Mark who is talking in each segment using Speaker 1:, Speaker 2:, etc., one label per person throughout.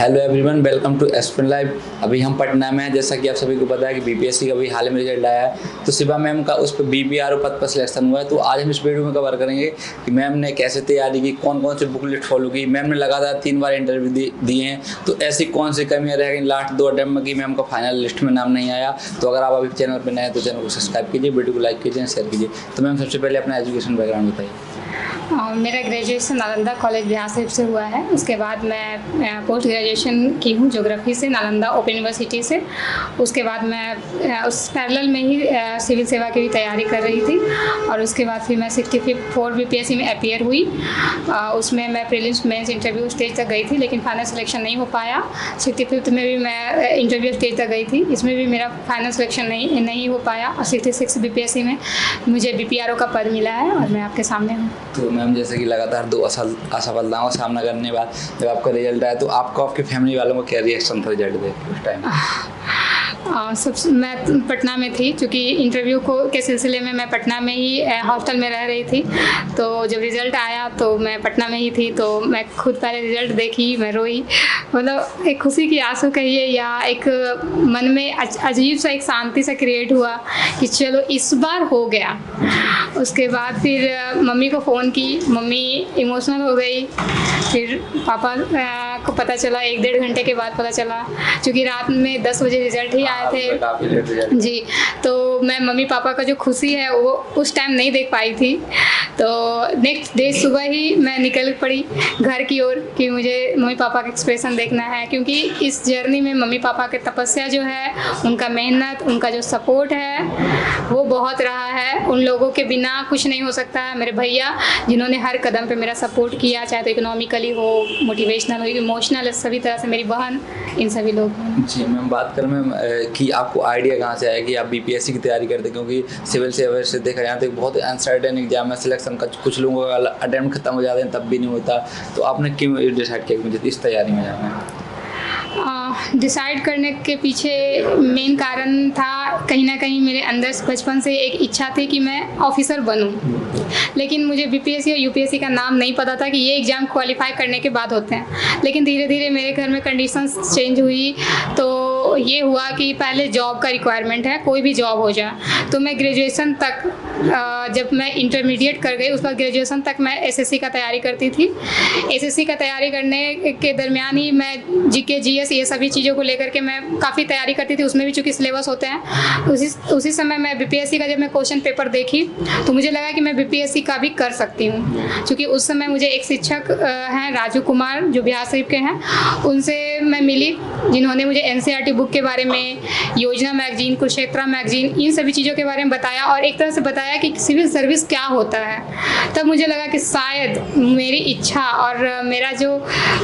Speaker 1: Hello everyone, welcome to aspirant live. अभी हम पटना में हैं। जैसा कि आप सभी को पता है कि बीपीएससी का भी हाल में रिजल्ट आया है, तो शिवा मैम का उस पर बीपीआरओ पद पर सिलेक्शन हुआ है। तो आज हम इस वीडियो में कवर करेंगे कि मैम ने कैसे तैयारी की, कौन कौन से बुक लिस्ट फॉलो की। मैम ने लगातार 3 बार इंटरव्यू दिए हैं, तो ऐसी कौन सी कमियाँ रह गई लास्ट 2 अटेम्प्ट में कि मैम का फाइनल लिस्ट में नाम नहीं आया। तो अगर आप अभी चैनल पर नए हैं तो चैनल को सब्सक्राइब कीजिए, वीडियो को लाइक कीजिए, शेयर कीजिए। तो मैम सबसे पहले अपना एजुकेशन बैकग्राउंड बताइए।
Speaker 2: मेरा ग्रेजुएशन नालंदा कॉलेज बिहार शरीफ से हुआ है। उसके बाद मैं पोस्ट ग्रेजुएशन की हूँ ज्योग्राफी से, नालंदा ओपन यूनिवर्सिटी से। उसके बाद मैं उस पैरेलल में ही सिविल सेवा की भी तैयारी कर रही थी, और उसके बाद फिर मैं 64 बीपीएससी में अपीयर हुई। उसमें मैं प्रीलिम्स मेंस इंटरव्यू स्टेज तक गई थी, लेकिन फाइनल सिलेक्शन नहीं हो पाया। 65 में भी मैं इंटरव्यू स्टेज तक गई थी, इसमें भी मेरा फाइनल सिलेक्शन नहीं हो पाया। और 66 बीपीएससी में मुझे बीपीआरओ का पद मिला है और मैं आपके सामने हूँ।
Speaker 1: तो मैम जैसे कि लगातार 2 असफलताओं का सामना करने के बाद जब आपका रिजल्ट आया तो आपके फैमिली वालों का क्या रिएक्शन था रिजल्ट देख के उस टाइम?
Speaker 2: मैं पटना में थी, क्योंकि इंटरव्यू के सिलसिले में मैं पटना में ही हॉस्टल में रह रही थी। तो जब रिज़ल्ट आया तो मैं पटना में ही थी, तो मैं खुद पहले रिज़ल्ट देखी, मैं रोई। मतलब एक खुशी की आंसू कहिए, या एक मन में अजीब सा एक शांति सा क्रिएट हुआ कि चलो इस बार हो गया। उसके बाद फिर मम्मी को फ़ोन की, मम्मी इमोशनल हो गई। फिर पापा को पता चला 1-1.5 घंटे के बाद पता चला, क्योंकि रात में 10 बजे रिज़ल्ट ही आए थे जी। तो मैं मम्मी पापा का जो खुशी है वो उस टाइम नहीं देख पाई थी। तो नेक्स्ट डे सुबह ही मैं निकल पड़ी घर की ओर कि मुझे मम्मी पापा का एक्सप्रेशन देखना है, क्योंकि इस जर्नी में मम्मी पापा की तपस्या जो है, उनका मेहनत, उनका जो सपोर्ट है वो बहुत रहा है। उन लोगों के बिना कुछ नहीं हो सकता है। मेरे भैया जिन्होंने हर कदम पे मेरा सपोर्ट किया, चाहे तो इकोनॉमिकली हो, मोटिवेशनल हो, इमोशनल, सभी तरह से मेरी बहन, इन सभी लोग। जी
Speaker 1: मैम, बात करें मैम कि आपको आइडिया कहाँ से आया कि आप बीपीएससी की तैयारी करते, क्योंकि सिविल सेवा से देखा जाए तो बहुत अनसर्टेन एग्जाम है, सिलेक्शन का कुछ लोगों का अटेम्प्ट खत्म हो जाते हैं तब भी नहीं होता। तो आपने क्यों डिसाइड किया कि मुझे इस तैयारी में जाना है?
Speaker 2: डिसाइड करने के पीछे मेन कारण था, कहीं ना कहीं मेरे अंदर बचपन से एक इच्छा थी कि मैं ऑफिसर बनूं। लेकिन मुझे बीपीएससी और यूपीएससी का नाम नहीं पता था कि ये एग्ज़ाम क्वालिफाई करने के बाद होते हैं। लेकिन धीरे धीरे मेरे घर में कंडीशंस चेंज हुई, तो ये हुआ कि पहले जॉब का रिक्वायरमेंट है, कोई भी जॉब हो जाए। तो मैं ग्रेजुएशन तक, जब मैं इंटरमीडिएट कर गई, उसके बाद ग्रेजुएशन तक मैं एसएससी का तैयारी करती थी। एसएससी का तैयारी करने के दरमियान ही मैं जीके जीएस ये सभी चीज़ों को लेकर के मैं काफ़ी तैयारी करती थी। उसमें भी चूँकि सिलेबस होते हैं, उसी समय मैं बीपीएससी का जब मैं क्वेश्चन पेपर देखी तो मुझे लगा कि मैं बीपीएससी का भी कर सकती हूँ। क्योंकि उस समय मुझे एक शिक्षक हैं राजू कुमार, जो बिहार शरीफ के हैं, उनसे मैं मिली, जिन्होंने मुझे एनसीईआरटी बुक के बारे में, योजना मैगजीन, कुरुक्षेत्र मैगजीन, इन सभी चीज़ों के बारे में बताया, और एक तरह से बताया कि सिविल सर्विस क्या होता है। तब मुझे लगा कि शायद मेरी इच्छा और मेरा जो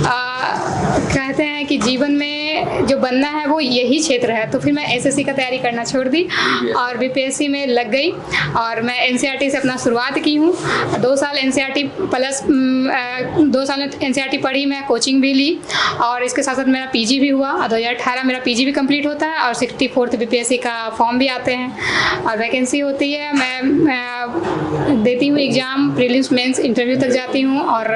Speaker 2: कहते हैं कि जीवन में जो बनना है वो यही क्षेत्र है। तो फिर मैं एसएससी का तैयारी करना छोड़ दी और बीपीएससी में लग गई, और मैं एनसीईआरटी से अपना शुरुआत की हूँ। 2 साल एनसीईआरटी प्लस 2 साल एनसीईआरटी पढ़ी, मैं कोचिंग भी ली, और इसके साथ साथ मेरा पीजी भी हुआ। 2018 मेरा पीजी भी कंप्लीट होता है, और 64th बीपीएससी का फॉर्म भी आते हैं और वैकेंसी होती है। मैं देती हूँ एग्ज़ाम, प्रीलिम्स मेंस इंटरव्यू तक जाती हूँ, और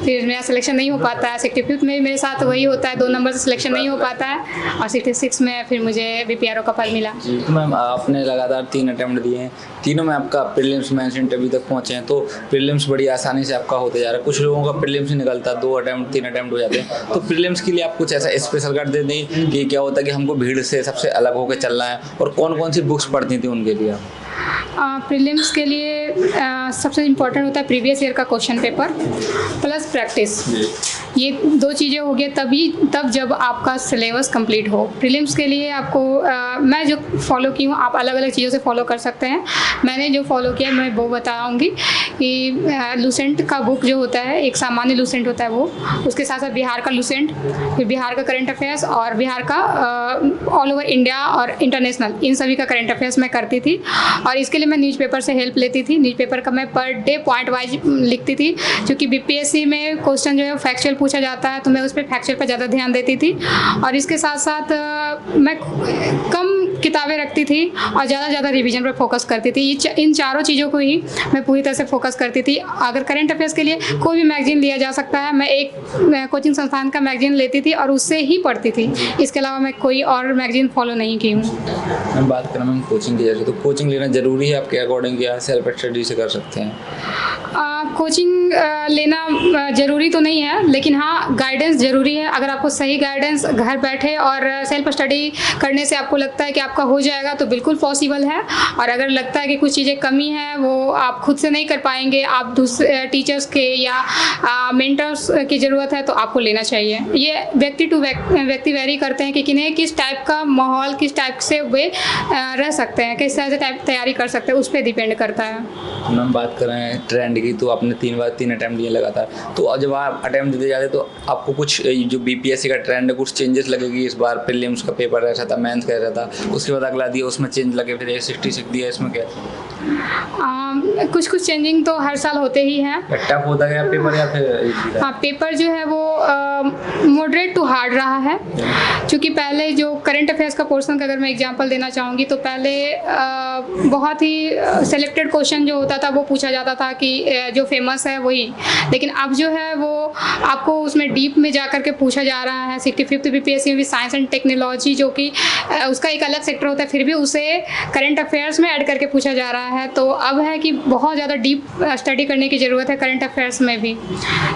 Speaker 2: फिर मेरा सिलेक्शन नहीं हो पाता है। 65 में मेरे साथ वही होता है, 2 नंबर से सिलेक्शन नहीं हो पाता है, और 66 में फिर मुझे बीपीआरओ का पद मिला।
Speaker 1: जी तो मैम, आपने लगातार 3 अटेम्प्ट दिए हैं, तीनों में आपका प्रीलिम्स मेंस इंटरव्यू तक पहुँचे हैं। तो प्रीलिम्स बड़ी आसानी से आपका होते जा रहा है। कुछ लोगों का प्रीलिम्स ही निकलता है, 2 अटेम्प्ट 3 अटेम्प्ट हो जाते हैं। तो प्रीलिम्स के लिए आप कुछ ऐसा स्पेशल कर देते हैं कि क्या होता है कि हमको भीड़ से सबसे अलग होकर चलना है, और कौन कौन सी बुक्स पढ़ती थी उनके लिए?
Speaker 2: प्रीलिम्स के लिए सबसे इम्पोर्टेंट होता है प्रीवियस ईयर का क्वेश्चन पेपर प्लस प्रैक्टिस। ये 2 चीज़ें हो गई तब जब आपका सिलेबस कंप्लीट हो। प्रीलिम्स के लिए आपको मैं जो फॉलो की हूँ, आप अलग अलग चीज़ों से फॉलो कर सकते हैं। मैंने जो फॉलो किया मैं वो बताऊँगी कि लूसेंट का बुक जो होता है, एक सामान्य लूसेंट होता है वो, उसके साथ साथ बिहार का लूसेंट, फिर बिहार का करंट अफेयर्स, और बिहार का ऑल ओवर इंडिया और इंटरनेशनल, इन सभी का करंट अफेयर्स मैं करती थी। और इसके लिए मैं न्यूज़पेपर से हेल्प लेती थी। न्यूज़पेपर का मैं पर डे पॉइंट वाइज लिखती थी, क्योंकि बीपीएससी में क्वेश्चन जो है फैक्चुअल पूछा जाता है, तो मैं उस पर फैक्चुअल पर ज़्यादा ध्यान देती थी। और इसके साथ साथ मैं कम किताबें रखती थी और ज़्यादा रिवीजन पर फोकस करती थी। इन चारों चीज़ों को ही मैं पूरी तरह से फोकस करती थी। अगर करंट अफेयर्स के लिए कोई भी मैगजीन लिया जा सकता है, मैं एक कोचिंग संस्थान का मैगजीन लेती थी और उससे ही पढ़ती थी। इसके अलावा मैं कोई और मैगजीन फॉलो नहीं की हूँ।
Speaker 1: हम बात करें मैम कोचिंग की, जैसे तो कोचिंग लेना ज़रूरी है आपके अकॉर्डिंग या सेल्फ स्टडी से कर सकते हैं?
Speaker 2: कोचिंग लेना ज़रूरी तो नहीं है, लेकिन हाँ गाइडेंस ज़रूरी है। अगर आपको सही गाइडेंस घर बैठे और सेल्फ स्टडी करने से आपको लगता है कि आपका हो जाएगा तो बिल्कुल पॉसिबल है। और अगर लगता है कि कुछ चीज़ें कमी हैं, वो आप खुद से नहीं कर पाएंगे, आप दूसरे टीचर्स के या मेंटर्स की ज़रूरत है, तो आपको लेना चाहिए। ये व्यक्ति टू व्यक्ति वेरी करते हैं कि किन्हें किस टाइप का माहौल, किस टाइप से वे रह सकते हैं, किस तरह से टाइप तैयारी कर सकते हैं, उस पर डिपेंड करता है।
Speaker 1: हम बात करें ट्रेंड की, तो आपने 3 अटैम्प्ट दिए लगातार, तो अब जब आप अटैम्प्ट देते जाते तो आपको कुछ जो बीपीएससी का ट्रेंड है कुछ चेंजेस लगेगी? इस बार प्रीलिम्स का पेपर ऐसा था, मेंस का ऐसा था, उसके बाद अगला दिया उसमें चेंज लगे, फिर 66 दिया, इसमें क्या?
Speaker 2: कुछ चेंजिंग तो हर साल होते ही हैं।
Speaker 1: टफ होता गया पेपर या फिर?
Speaker 2: हाँ, पेपर जो है वो मॉडरेट टू हार्ड रहा है, क्योंकि पहले जो करंट अफेयर्स का पोर्शन का अगर मैं एग्जांपल देना चाहूँगी तो पहले बहुत ही सेलेक्टेड क्वेश्चन जो होता था वो पूछा जाता था कि जो फेमस है वही, लेकिन अब जो है वो आपको उसमें डीप में जा कर के पूछा जा रहा है। 65th बीपीएससी में भी साइंस एंड टेक्नोलॉजी, जो कि उसका एक अलग सेक्टर होता है, फिर भी उसे करंट अफेयर्स में ऐड करके पूछा जा रहा है। तो अब है कि बहुत ज़्यादा डीप स्टडी करने की ज़रूरत है करंट अफेयर्स में भी,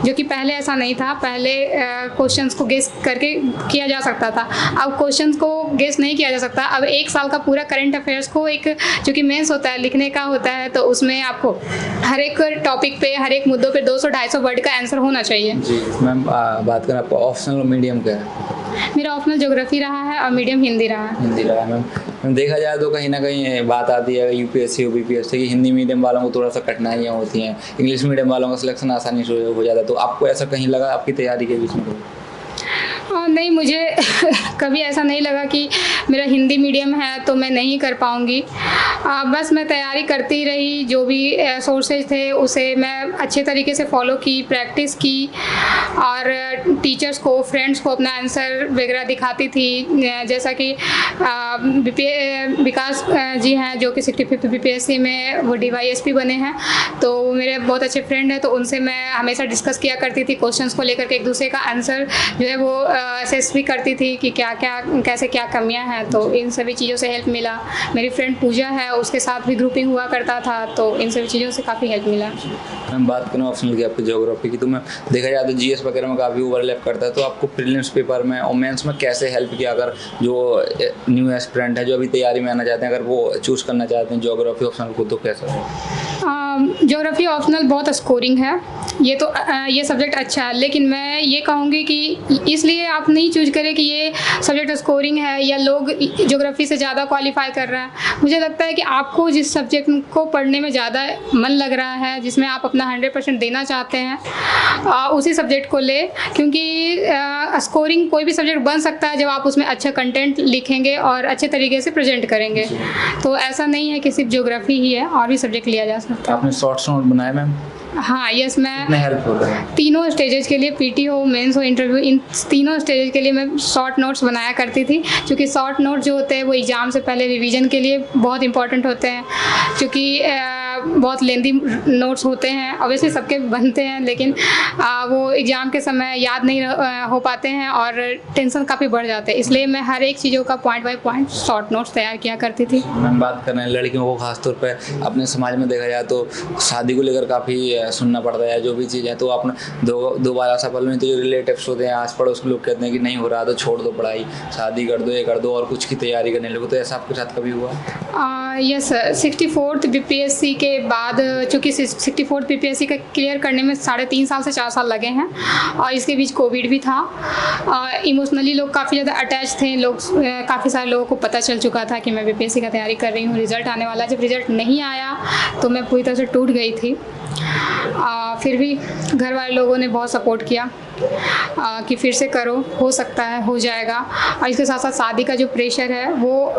Speaker 2: जो कि पहले ऐसा नहीं था। पहले क्वेश्चंस को गेस करके किया जा सकता था, अब क्वेश्चंस को गेस नहीं किया जा सकता। अब एक साल का पूरा करंट अफेयर्स को एक जो कि मेंस होता है, लिखने का होता है, तो उसमें आपको हर एक टॉपिक पे, हर एक मुद्दों पे 200-250 वर्ड का आंसर होना चाहिए।
Speaker 1: जी मैम, बात करें आपका ऑप्शनल और मीडियम क्या है?
Speaker 2: मेरा ऑप्शनल ज्योग्राफी रहा है और मीडियम हिंदी रहा है।
Speaker 1: हिंदी रहा है मैम। देखा जाए तो कहीं ना कहीं बात आती है यूपीएससी और बीपीएससी की, हिंदी मीडियम वालों को थोड़ा सा कठिनाइयाँ होती हैं, इंग्लिश मीडियम वालों का सिलेक्शन आसानी से हो जाता है। तो आपको ऐसा कहीं लगा आपकी तैयारी के बीच में?
Speaker 2: नहीं, मुझे कभी ऐसा नहीं लगा कि मेरा हिंदी मीडियम है तो मैं नहीं कर पाऊँगी। बस मैं तैयारी करती रही, जो भी सोर्सेज थे उसे मैं अच्छे तरीके से फॉलो की, प्रैक्टिस की और टीचर्स को, फ्रेंड्स को अपना आंसर वगैरह दिखाती थी। जैसा कि विकास जी हैं जो कि 65th बीपीएससी में वो DYSP बने हैं, तो वो मेरे बहुत अच्छे फ्रेंड हैं, तो उनसे मैं हमेशा डिस्कस किया करती थी क्वेश्चंस को लेकर के, एक दूसरे का आंसर जो है वो असेस भी करती थी कि कैसे क्या कमियां हैं। तो इन सभी चीज़ों से हेल्प मिला। मेरी फ्रेंड पूजा है, उसके साथ भी ग्रुपिंग हुआ करता था, तो इन सभी चीज़ों से काफ़ी हेल्प मिला।
Speaker 1: हम बात करें ऑप्शनल की, आपकी ज्योग्राफी की, तो मैं देखा जाए तो जीएस वगैरह में काफ़ी ओवरलैप करता है, तो आपको प्रीलिम्स पेपर में और मेंस में कैसे हेल्प किया? अगर जो न्यू एस्पिरेंट है, जो अभी तैयारी में आना चाहते हैं, अगर वो चूज़ करना चाहते हैं ज्योग्राफी ऑप्शनल को, तो कैसा?
Speaker 2: ज्योग्राफी ऑप्शनल बहुत स्कोरिंग है, ये सब्जेक्ट अच्छा है, लेकिन मैं ये कहूँगी कि इसलिए आप नहीं चूज करें कि ये सब्जेक्ट स्कोरिंग है या लोग ज्योग्राफी से ज़्यादा क्वालिफाई कर रहे हैं। मुझे लगता है कि आपको जिस सब्जेक्ट को पढ़ने में ज़्यादा मन लग रहा है, जिसमें आप अपना 100% देना चाहते हैं, उसी सब्जेक्ट को ले, क्योंकि स्कोरिंग कोई भी सब्जेक्ट बन सकता है जब आप उसमें अच्छा कंटेंट लिखेंगे और अच्छे तरीके से प्रेजेंट करेंगे। तो ऐसा नहीं है कि सिर्फ ज्योग्राफी ही है, और भी सब्जेक्ट लिया जा सकता है।
Speaker 1: आपने शॉर्ट्स नोट बनाए मैम?
Speaker 2: हाँ, यस, मैं
Speaker 1: हेल्प होता है
Speaker 2: तीनों स्टेजेस के लिए, पीटी हो, मेंस हो, इंटरव्यू, इन तीनों स्टेजेस के लिए मैं शॉर्ट नोट्स बनाया करती थी, क्योंकि शॉर्ट नोट जो होते हैं वो एग्ज़ाम से पहले रिवीजन के लिए बहुत इंपॉर्टेंट होते हैं, क्योंकि बहुत लेंदी नोट्स होते हैं, ऑब्वियसली सबके बनते हैं, लेकिन वो एग्ज़ाम के समय याद नहीं हो पाते हैं और टेंशन काफ़ी बढ़ जाते हैं। इसलिए मैं हर एक चीज़ों का point by point short notes तैयार किया करती थी।
Speaker 1: मैम, बात कर रहे हैं लड़कियों को, खासतौर पर अपने समाज में देखा जाए तो शादी को लेकर काफ़ी सुनना पड़ता है, जो भी चीज़ है, तो आपने दोबारा सफल नहीं, तो जो रिलेटिव्स होते हैं, आस पड़ोस के लोग कहते हैं कि नहीं हो रहा तो छोड़ दो पढ़ाई, शादी कर दो, ये कर दो और कुछ की तैयारी करने लगो, तो ऐसा आपके साथ कभी हुआ?
Speaker 2: यस सर, 64th बीपीएससी के बाद, चूँकि 64th बीपीएससी का क्लियर करने में 3.5 साल से 4 साल लगे हैं, और इसके बीच कोविड भी था। इमोशनली लोग काफ़ी ज़्यादा अटैच थे, काफ़ी सारे लोगों को पता चल चुका था कि मैं बीपीएससी का तैयारी कर रही हूँ, रिजल्ट आने वाला। जब रिजल्ट नहीं आया तो मैं पूरी तरह से टूट गई थी। फिर भी घर वाले लोगों ने बहुत सपोर्ट किया कि फिर से करो, हो सकता है, हो जाएगा। और इसके साथ साथ शादी का जो प्रेशर है वो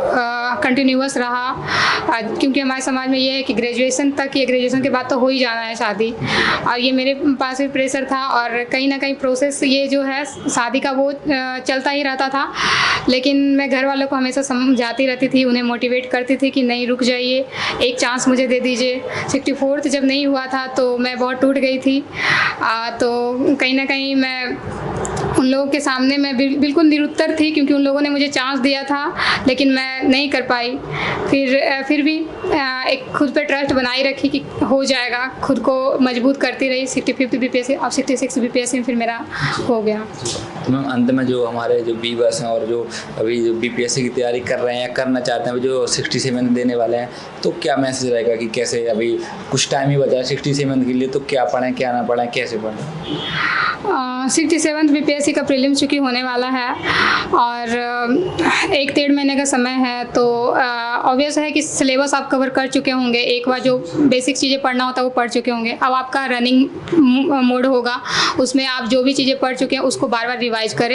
Speaker 2: कंटिन्यूअस रहा, क्योंकि हमारे समाज में ये है कि ग्रेजुएशन तक, ये ग्रेजुएशन के बाद तो हो ही जाना है शादी, और ये मेरे पास भी प्रेशर था। और कहीं ना कहीं प्रोसेस ये जो है शादी का वो चलता ही रहता था, लेकिन मैं घर वालों को हमेशा समझाती रहती थी, उन्हें मोटिवेट करती थी कि नहीं, रुक जाइए, एक चांस मुझे दे दीजिए। 64th जब नहीं हुआ था तो मैं बहुत टूट गई थी। तो कहीं ना कहीं मैं उन लोगों के सामने मैं बिल्कुल निरुत्तर थी, क्योंकि उन लोगों ने मुझे चांस दिया था लेकिन मैं नहीं कर पाई। फिर भी एक खुद पे ट्रस्ट बनाई रखी कि हो जाएगा, खुद को मजबूत करती रही। 65th BPSC और 66 BPSC फिर मेरा हो गया।
Speaker 1: तो मैम अंत में जो हमारे जो व्यूअर्स हैं और जो अभी जो BPSC की तैयारी कर रहे हैं या करना चाहते हैं, जो 67 देने वाले हैं, तो क्या मैसेज रहेगा कि कैसे, अभी कुछ टाइम ही बचा है 67 के लिए, तो क्या पढ़ें, क्या ना पढ़ें, कैसे पढ़ें?
Speaker 2: 67th BPSC का प्रीलिम्स चूँकि होने वाला है और 1-1.5 महीने का समय है, तो ऑब्वियस है कि सिलेबस आप कवर कर चुके होंगे। एक बार जो बेसिक चीज़ें पढ़ना होता है वो पढ़ चुके होंगे। अब आपका रनिंग मोड होगा, उसमें आप जो भी चीज़ें पढ़ चुके हैं उसको बार बार रिवाइज करें।